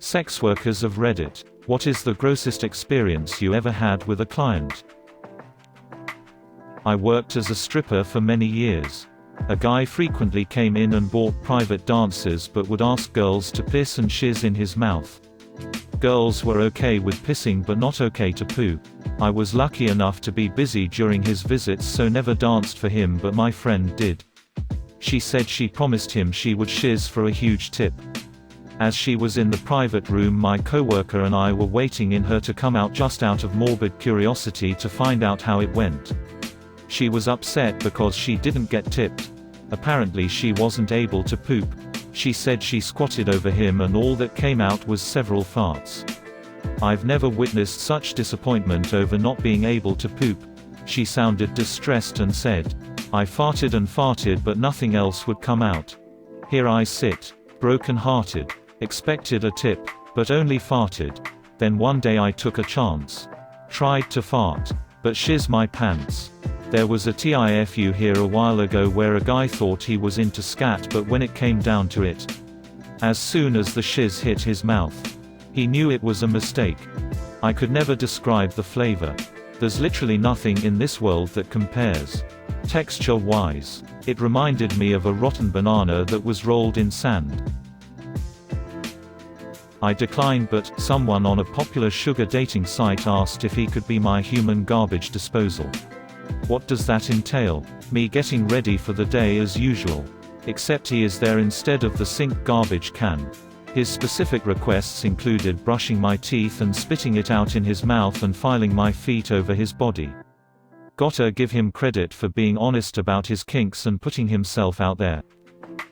Sexworkers of Reddit. What is the grossest experience you ever had with a client? I worked as a stripper for many years. A guy frequently came in and bought private dances but would ask girls to piss and shiz in his mouth. Girls were okay with pissing but not okay to poo. I was lucky enough to be busy during his visits, so never danced for him, but my friend did. She said she promised him she would shiz for a huge tip. As she was in the private room, my coworker and I were waiting in her to come out just out of morbid curiosity to find out how it went. She was upset because she didn't get tipped. Apparently she wasn't able to poop. She said she squatted over him and all that came out was several farts. I've never witnessed such disappointment over not being able to poop. She sounded distressed and said, "I farted and farted but nothing else would come out. Here I sit, broken-hearted. Expected a tip, but only farted. Then one day I took a chance. Tried to fart, but shiz my pants." There was a TIFU here a while ago where a guy thought he was into scat, but when it came down to it, as soon as the shiz hit his mouth, he knew it was a mistake. I could never describe the flavor. There's literally nothing in this world that compares. Texture-wise, it reminded me of a rotten banana that was rolled in sand. I declined, but someone on a popular sugar dating site asked if he could be my human garbage disposal. What does that entail? Me getting ready for the day as usual. Except he is there instead of the sink garbage can. His specific requests included brushing my teeth and spitting it out in his mouth and filing my feet over his body. Gotta give him credit for being honest about his kinks and putting himself out there.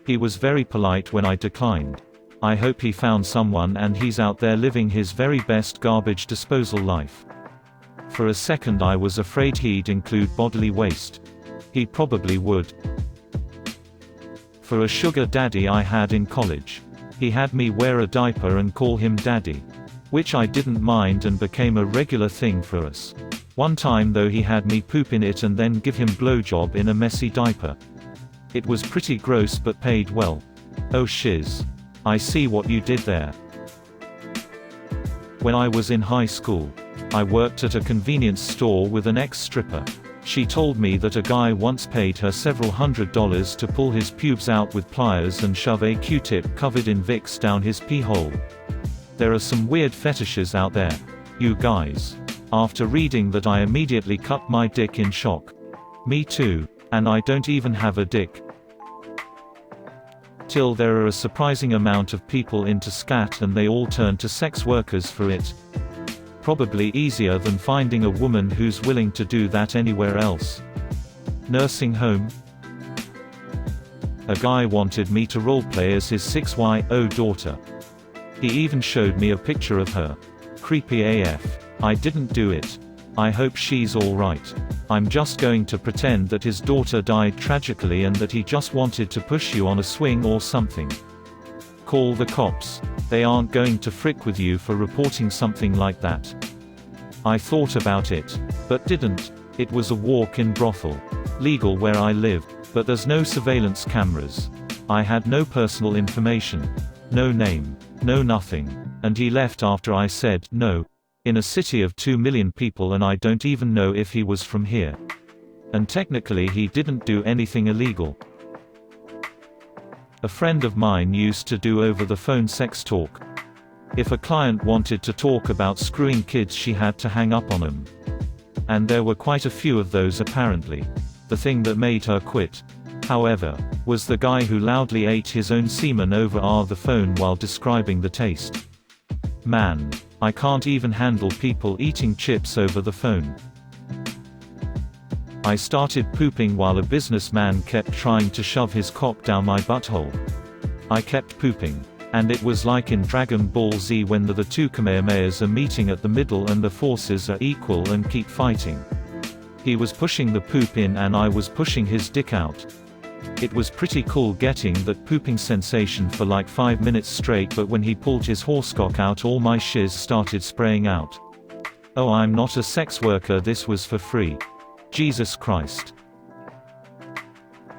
He was very polite when I declined. I hope he found someone and he's out there living his very best garbage disposal life. For a second I was afraid he'd include bodily waste. He probably would. For a sugar daddy I had in college. He had me wear a diaper and call him daddy. Which I didn't mind and became a regular thing for us. One time though he had me poop in it and then give him blowjob in a messy diaper. It was pretty gross but paid well. Oh shiz. I see what you did there. When I was in high school, I worked at a convenience store with an ex-stripper. She told me that a guy once paid her several $100s to pull his pubes out with pliers and shove a Q-tip covered in Vicks down his pee hole. There are some weird fetishes out there, you guys. After reading that I immediately cut my dick in shock. Me too, and I don't even have a dick. Till there are a surprising amount of people into scat and they all turn to sex workers for it. Probably easier than finding a woman who's willing to do that anywhere else. Nursing home. A guy wanted me to roleplay as his 6YO daughter. He even showed me a picture of her. Creepy AF. I didn't do it. I hope she's alright. I'm just going to pretend that his daughter died tragically and that he just wanted to push you on a swing or something. Call the cops. They aren't going to frick with you for reporting something like that. I thought about it, but didn't. It was a walk-in brothel. Legal where I live, but there's no surveillance cameras. I had no personal information. No name. No nothing. And he left after I said no. In a city of 2 million people, and I don't even know if he was from here. And technically he didn't do anything illegal. A friend of mine used to do over-the-phone sex talk. If a client wanted to talk about screwing kids, she had to hang up on them. And there were quite a few of those apparently. The thing that made her quit, however, was the guy who loudly ate his own semen over the phone while describing the taste. Man, I can't even handle people eating chips over the phone. I started pooping while a businessman kept trying to shove his cock down my butthole. I kept pooping. And it was like in Dragon Ball Z when the two Kamehamehas are meeting at the middle and the forces are equal and keep fighting. He was pushing the poop in and I was pushing his dick out. It was pretty cool getting that pooping sensation for like 5 minutes straight, but when he pulled his horsecock out all my shiz started spraying out. Oh, I'm not a sex worker, this was for free. Jesus Christ.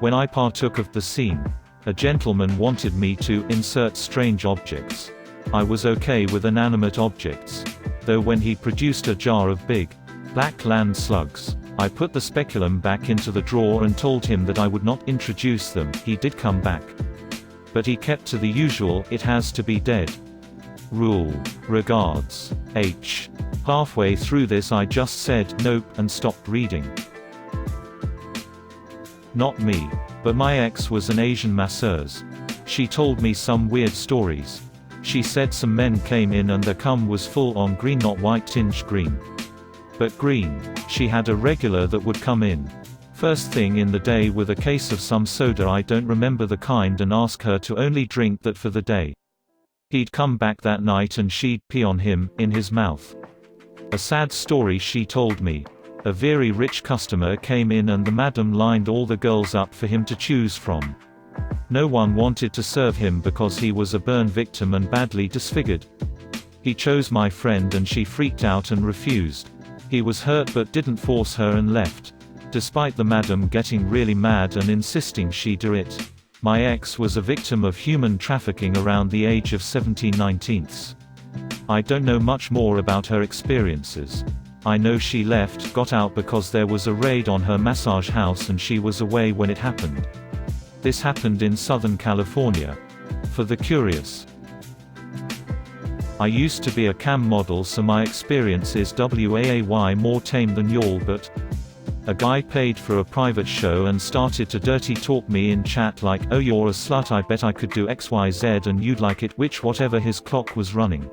When I partook of the scene, a gentleman wanted me to insert strange objects. I was okay with inanimate objects. Though when he produced a jar of big, black land slugs, I put the speculum back into the drawer and told him that I would not introduce them. He did come back. But he kept to the usual, it has to be dead rule. Regards, H. Halfway through this I just said nope and stopped reading. Not me. But my ex was an Asian masseuse. She told me some weird stories. She said some men came in and their cum was full on green, not white, tinged green. But green. She had a regular that would come in first thing in the day with a case of some soda, I don't remember the kind, and ask her to only drink that for the day. He'd come back that night and she'd pee on him, in his mouth. A sad story she told me. A very rich customer came in and the madam lined all the girls up for him to choose from. No one wanted to serve him because he was a burn victim and badly disfigured. He chose my friend and she freaked out and refused. He was hurt but didn't force her and left. Despite the madam getting really mad and insisting she do it. My ex was a victim of human trafficking around the age of 17/19. I don't know much more about her experiences. I know she left, got out because there was a raid on her massage house and she was away when it happened. This happened in Southern California. For the curious. I used to be a cam model, so my experience is way more tame than y'all, but a guy paid for a private show and started to dirty talk me in chat like, oh you're a slut, I bet I could do XYZ and you'd like it, which whatever his clock was running.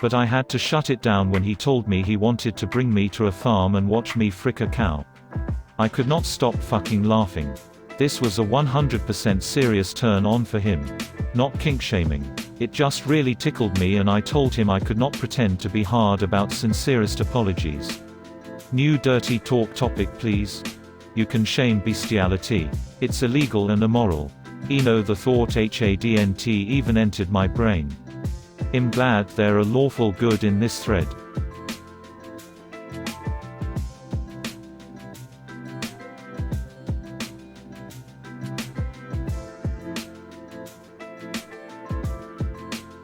But I had to shut it down when he told me he wanted to bring me to a farm and watch me frick a cow. I could not stop fucking laughing. This was a 100% serious turn on for him. Not kink shaming. It just really tickled me and I told him I could not pretend to be hard about sincerest apologies. New dirty talk topic please. You can shame bestiality. It's illegal and immoral. The thought hadn't even entered my brain. I'm glad there are lawful good in this thread.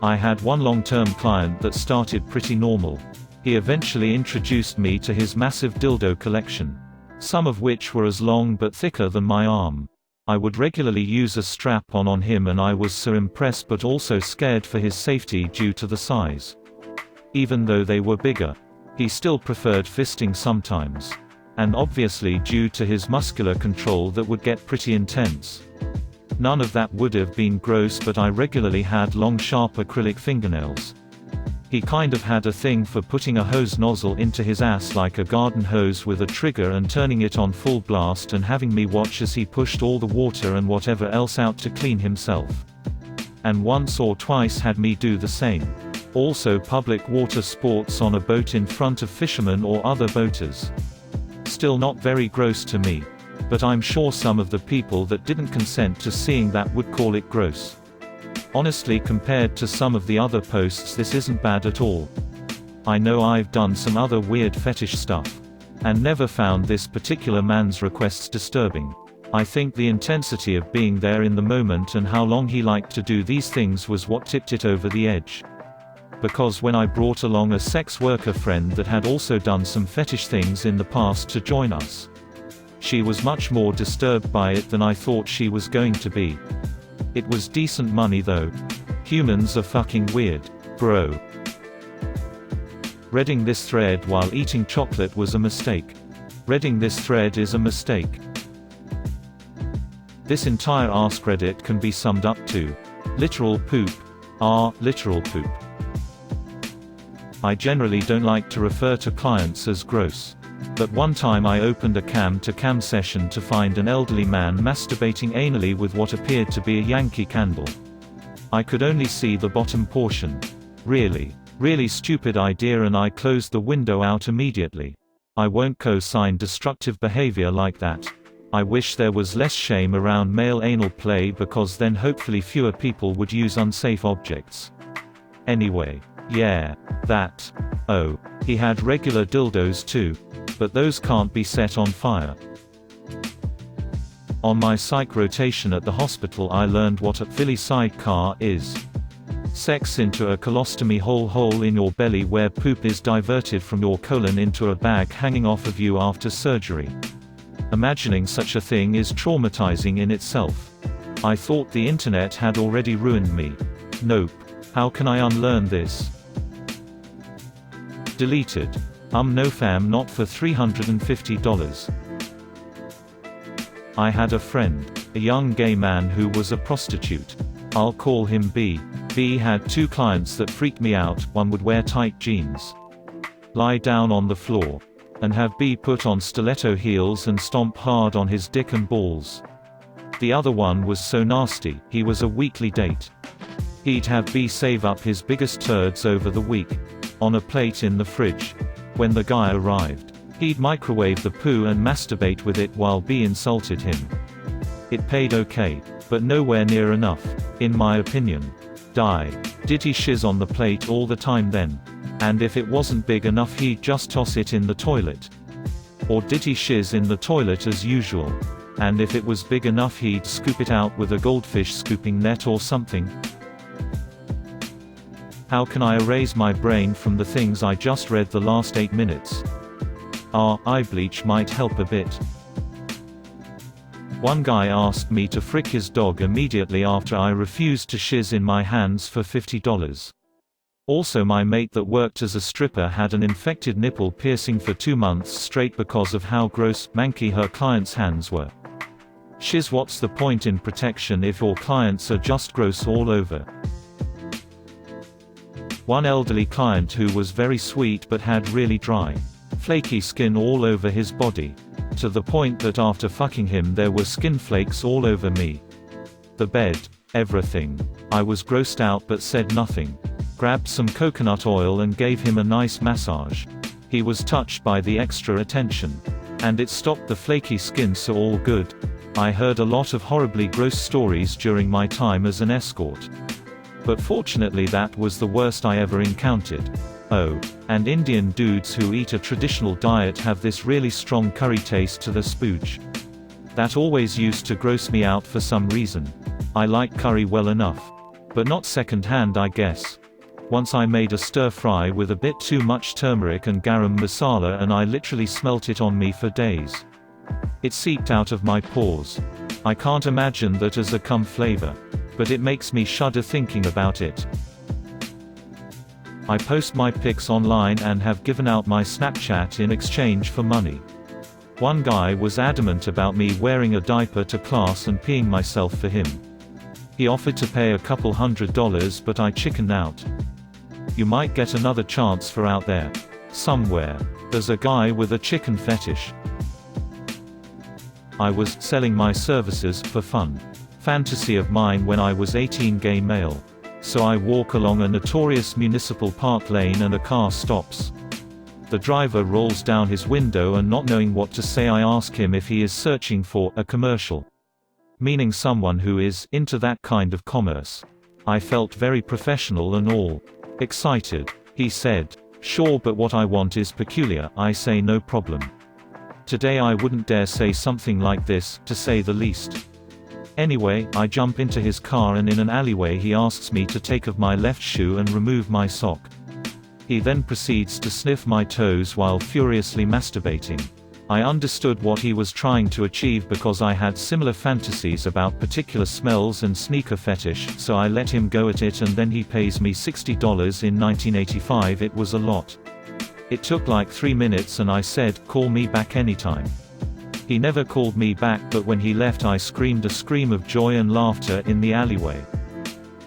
I had one long-term client that started pretty normal. He eventually introduced me to his massive dildo collection. Some of which were as long but thicker than my arm. I would regularly use a strap-on on him and I was so impressed but also scared for his safety due to the size. Even though they were bigger. He still preferred fisting sometimes. And obviously due to his muscular control that would get pretty intense. None of that would have been gross, but I regularly had long sharp acrylic fingernails. He kind of had a thing for putting a hose nozzle into his ass like a garden hose with a trigger and turning it on full blast and having me watch as he pushed all the water and whatever else out to clean himself. And once or twice had me do the same. Also public water sports on a boat in front of fishermen or other boaters. Still not very gross to me. But I'm sure some of the people that didn't consent to seeing that would call it gross. Honestly, compared to some of the other posts, this isn't bad at all. I know I've done some other weird fetish stuff. And never found this particular man's requests disturbing. I think the intensity of being there in the moment and how long he liked to do these things was what tipped it over the edge. Because when I brought along a sex worker friend that had also done some fetish things in the past to join us, she was much more disturbed by it than I thought she was going to be. It was decent money though. Humans are fucking weird, bro. Reading this thread while eating chocolate was a mistake. Reading this thread is a mistake. This entire AskReddit can be summed up to literal poop. Literal poop. I generally don't like to refer to clients as gross. But one time I opened a cam-to-cam session to find an elderly man masturbating anally with what appeared to be a Yankee candle. I could only see the bottom portion. Really stupid idea, and I closed the window out immediately. I won't co-sign destructive behavior like that. I wish there was less shame around male anal play, because then hopefully fewer people would use unsafe objects. Anyway. Yeah. That. Oh. He had regular dildos too. But those can't be set on fire. On my psych rotation at the hospital I learned what a Philly sidecar is. Sex into a colostomy hole in your belly where poop is diverted from your colon into a bag hanging off of you after surgery. Imagining such a thing is traumatizing in itself. I thought the internet had already ruined me. Nope. How can I unlearn this? Deleted. No fam, not for $350. I had a friend. A young gay man who was a prostitute. I'll call him B. B had 2 clients that freaked me out. One would wear tight jeans, lie down on the floor, and have B put on stiletto heels and stomp hard on his dick and balls. The other one was so nasty, he was a weekly date. He'd have B save up his biggest turds over the week, on a plate in the fridge. When the guy arrived, he'd microwave the poo and masturbate with it while B insulted him. It paid okay, but nowhere near enough, in my opinion. Did he shiz on the plate all the time then? And if it wasn't big enough he'd just toss it in the toilet? Or did he shiz in the toilet as usual? And if it was big enough he'd scoop it out with a goldfish scooping net or something? How can I erase my brain from the things I just read the last 8 minutes? Eye bleach might help a bit. One guy asked me to frick his dog immediately after I refused to shiz in my hands for $50. Also, my mate that worked as a stripper had an infected nipple piercing for 2 months straight because of how gross, manky her clients' hands were. Shiz, what's the point in protection if your clients are just gross all over? One elderly client who was very sweet but had really dry, flaky skin all over his body. To the point that after fucking him there were skin flakes all over me. The bed, everything. I was grossed out but said nothing. Grabbed some coconut oil and gave him a nice massage. He was touched by the extra attention. And it stopped the flaky skin, so all good. I heard a lot of horribly gross stories during my time as an escort. But fortunately that was the worst I ever encountered. Oh, and Indian dudes who eat a traditional diet have this really strong curry taste to the spooge. That always used to gross me out for some reason. I like curry well enough. But not second-hand, I guess. Once I made a stir-fry with a bit too much turmeric and garam masala and I literally smelt it on me for days. It seeped out of my pores. I can't imagine that as a cum flavor. But it makes me shudder thinking about it. I post my pics online and have given out my Snapchat in exchange for money. One guy was adamant about me wearing a diaper to class and peeing myself for him. He offered to pay a couple $100 but I chickened out. You might get another chance for out there. Somewhere. There's a guy with a chicken fetish. I was selling my services for fun. Fantasy of mine when I was 18, gay male. So I walk along a notorious municipal park lane and a car stops. The driver rolls down his window and not knowing what to say I ask him if he is searching for a commercial. Meaning someone who is into that kind of commerce. I felt very professional and all excited. He said, "Sure, but what I want is peculiar." I say, "No problem." Today I wouldn't dare say something like this, to say the least. Anyway, I jump into his car and in an alleyway he asks me to take off my left shoe and remove my sock. He then proceeds to sniff my toes while furiously masturbating. I understood what he was trying to achieve because I had similar fantasies about particular smells and sneaker fetish, so I let him go at it and then he pays me $60 in 1985. It was a lot. It took like 3 minutes and I said, "Call me back anytime." He never called me back, but when he left I screamed a scream of joy and laughter in the alleyway.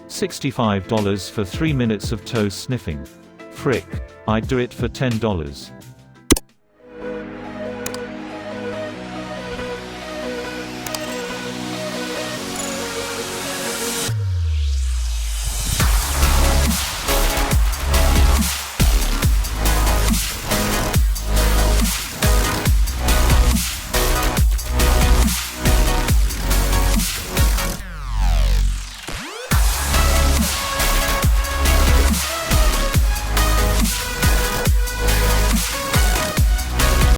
$65 for 3 minutes of toe sniffing. Frick. I'd do it for $10.